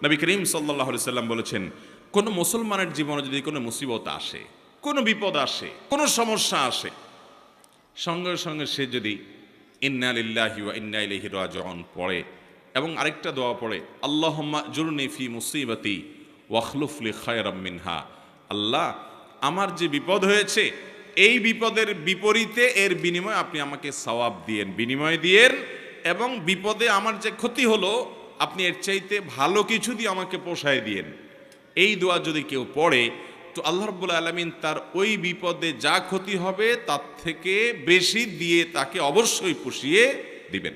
নবী করিম সাল্লাল্লাহু আলাইহি সাল্লাম বলেছেন, কোনো মুসলমানের জীবনে যদি কোনো মুসিবত আসে, কোনো বিপদ আসে, কোনো সমস্যা আসে, সঙ্গে সঙ্গে সে যদি ইন্না লিল্লাহি ওয়া ইন্না ইলাইহি রাজিউন পড়ে এবং আরেকটা দোয়া পড়ে, আল্লাহুম্মা জুরনি ফি মুসিবাতি ওয়াখলুফ লি খায়রাম মিনহা, আল্লাহ আমার যে বিপদ হয়েছে এই বিপদের বিপরীতে এর বিনিময়ে আপনি আমাকে সওয়াব দিয়েন, বিনিময় দিয়েন, এবং বিপদে আমার যে ক্ষতি হলো আপনি এর চাইতে ভালো কিছু দিয়ে আমাকে পোষায় দিয়েন। এই দোয়া যদি কেউ পড়ে তো আল্লাহ রাব্বুল আলামিন তার ওই বিপদে যা ক্ষতি হবে তার থেকে বেশি দিয়ে তাকে অবশ্যই পুষিয়ে দিবেন।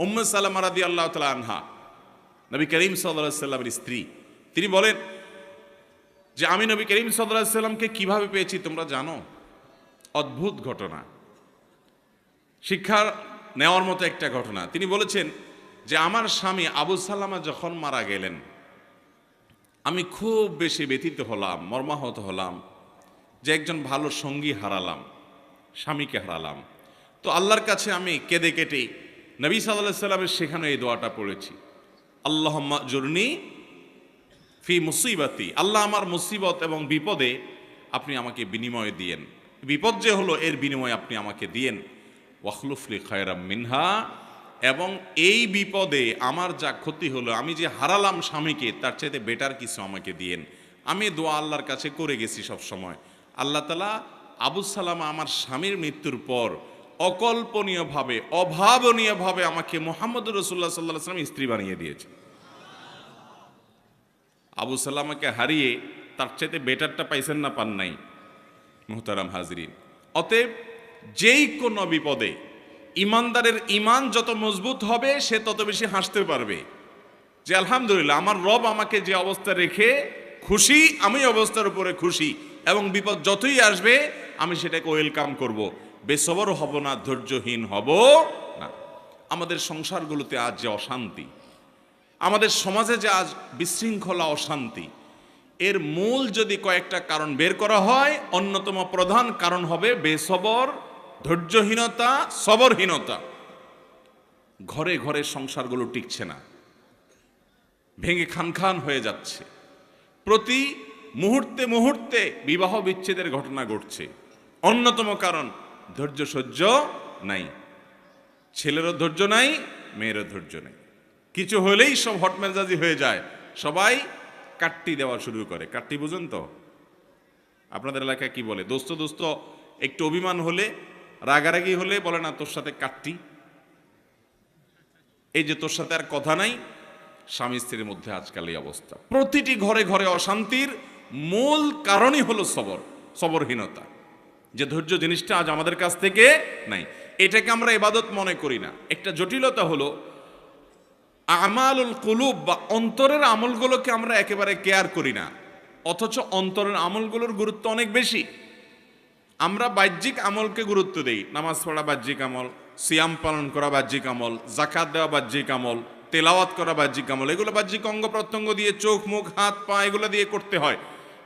উম্মে সালামা রাদিয়াল্লাহু তাআলা আনহা, নবী করিম সাল্লাল্লাহু আলাইহি সাল্লামের স্ত্রী, তিনি বলেন যে আমি নবী করিম সাল্লাল্লাহু আলাইহি সাল্লামকে কিভাবে পেয়েছি তোমরা জানো? অদ্ভুত ঘটনা, শিক্ষা নেওয়ার মতো একটা ঘটনা। তিনি বলেছেন যে আমার স্বামী আবু সালামা যখন মারা গেলেন আমি খুব বেশি ব্যথিত হলাম, মর্মাহত হলাম যে একজন ভালো সঙ্গী হারালাম, স্বামীকে হারালাম। তো আল্লাহর কাছে আমি কেঁদে কেটে নবী সাল্লাল্লাহু আলাইহি সাল্লামের শেখানো এই দোয়াটা পড়েছি, আল্লাহুম্মা জুরনি ফি মুসিবাতি, আল্লাহ আমার মুসিবত এবং বিপদে আপনি আমাকে বিনিময় দিয়েন, বিপদ যে হলো এর বিনিময় আপনি আমাকে দিয়েন, ওয়াখলুফ লি খায়রাম মিনহা, এবং এই বিপদে আমার যা ক্ষতি হলো, আমি যে হারালাম স্বামীকে, তার চাইতে বেটার কিছু আমাকে দিয়েন। আমি দোয়া আল্লাহর কাছে করে গেছি সব সময়। আল্লাহ তাআলা আবু সালামা আমার স্বামীর মৃত্যুর পর অকল্পনীয়ভাবে, অভাবনীয়ভাবে আমাকে মুহাম্মদুর রাসূলুল্লাহ সাল্লাল্লাহু আলাইহি ওয়াসাল্লাম স্ত্রী বানিয়ে দিয়েছে। আবু সালামাকে হারিয়ে তার চাইতে বেটারটা পাইছেন না, পান নাই? মুহতারাম হাজরিন, অতএব যেই কোনো বিপদে ইমানদারের ইমান যত মজবুত হবে সে তত বেশি হাসতে পারবে যে আলহামদুলিল্লাহ আমার রব আমাকে যে অবস্থা রেখে খুশি, আমি অবস্থার উপরে খুশি, এবং বিপদ যতই আসবে আমি সেটাকে ওয়েলকাম করব, বেসবর হব না, ধৈর্যহীন হব না। আমাদের সংসারগুলোতে আজ যে অশান্তি, আমাদের সমাজে যে আজ বিশৃঙ্খলা, অশান্তি, এর মূল যদি কয়েকটা কারণ বের করা হয়, অন্যতম প্রধান কারণ হবে বেসবর, ধৈর্যহীনতা, সবরহীনতা। ঘরে ঘরে সংসারগুলো টিকছে না, ভেঙে খান হয়ে যাচ্ছে, প্রতি মুহূর্তে মুহূর্তে বিবাহ বিচ্ছেদের ঘটনা ঘটছে। অন্যতম কারণ ধৈর্য সহ্য নাই, ছেলেরও ধৈর্য নাই, মেয়েরও ধৈর্য নেই, কিছু হলেই সব হটমেজাজি হয়ে যায়, সবাই কাট্টি দেওয়া শুরু করে। কাট্টি বুঝেন তো? আপনাদের এলাকায় কি বলে? দোস্ত দোস্ত একটু অভিমান হলে, রাগারাগি হলে বলে না তোর সাথে কাট্টি, এই যে তোর সাথে আর কথা নাই। স্বামী স্ত্রীর মধ্যে আজকাল এই অবস্থা, প্রতিটি ঘরে ঘরে অশান্তির মূল কারণই হলো সবরহীনতা, যে ধৈর্য জিনিসটা আজ আমাদের কাছ থেকে নাই। এটাকে আমরা ইবাদত মনে করি না। একটা জটিলতা হলো আমালুল কুলুব বা অন্তরের আমলগুলোকে আমরা একেবারে কেয়ার করি না, অথচ অন্তরের আমলগুলোর গুরুত্ব অনেক বেশি। আমরা বাহ্যিক আমলকে গুরুত্ব দেই, নামাজ পড়া বাহ্যিক আমল, সিয়াম পালন করা বাহ্যিক আমল, যাকাত দেওয়া বাহ্যিক আমল, তেলাওয়াত করা বাহ্যিক আমল, এগুলো বাহ্যিক অঙ্গ প্রত্যঙ্গ দিয়ে, চোখ মুখ হাত পা এগুলো দিয়ে করতে হয়।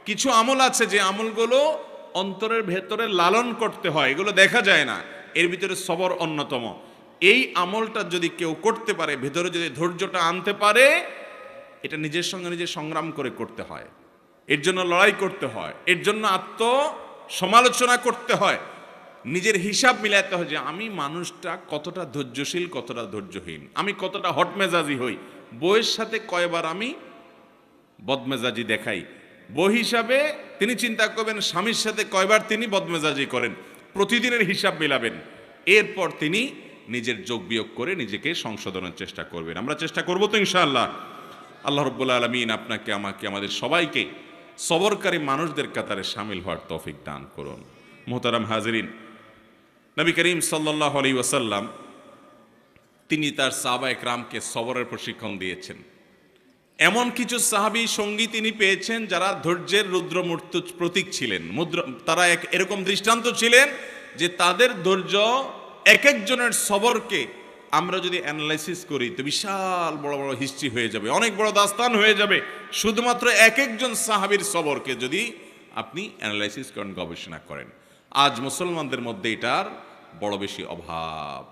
কিছু আমল আছে যে আমলগুলো অন্তরের ভেতরে লালন করতে হয়, এগুলো দেখা যায় না, এর ভিতরে সবর অন্যতম। এই আমলটা যদি কেউ করতে পারে, ভেতরে যদি ধৈর্যটা আনতে পারে, এটা নিজের সঙ্গে নিজে সংগ্রাম করে করতে হয়, এর জন্য লড়াই করতে হয়, এর জন্য সমালোচনা করতে হয়, নিজের হিসাব মিলাতে হয় যে আমি মানুষটা কতটা ধৈর্যশীল, কতটা ধৈর্যহীন, আমি কতটা হটমেজাজি হই, বউয়ের সাথে কয়বার আমি বদমেজাজি দেখাই। বউ হিসাবে তিনি চিন্তা করবেন স্বামীর সাথে কয়বার তিনি বদমেজাজি করেন, প্রতিদিনের হিসাব মিলাবেন, এরপর তিনি নিজের যোগ বিয়োগ করে নিজেকে সংশোধনের চেষ্টা করবেন। আমরা চেষ্টা করবো তো ইনশাআল্লাহ। আল্লাহ রাব্বুল আলামিন আপনাকে, আমাকে, আমাদের সবাইকে সবরকারী মানুষদের কাতারে শামিল হওয়ার তৌফিক দান করুন। মুহতারাম হাজিরিন, নবী করিম সাল্লাল্লাহু আলাইহি ওয়াসাল্লাম তিনি তার সাহাবায়ে কেরামকে সবরের প্রশিক্ষণ দিয়েছেন। এমন কিছু সাহাবী সঙ্গী তিনি পেয়েছেন যারা ধৈর্যের রুদ্রমূর্ত প্রতীক ছিলেন, তারা এরকম দৃষ্টান্ত ছিলেন যে তাদের ধৈর্য, এক একজনের সবরকে আমরা যদি অ্যানালাইসিস করি তো বিশাল বড় বড় হিস্ট্রি হয়ে যাবে, অনেক বড় দাস্তান হয়ে যাবে, শুধুমাত্র এক একজন সাহাবীর সবরকে যদি আপনি অ্যানালাইসিস করেন, গবেষণা করেন। আজ মুসলমানদের মধ্যে এটার বড় বেশি অভাব।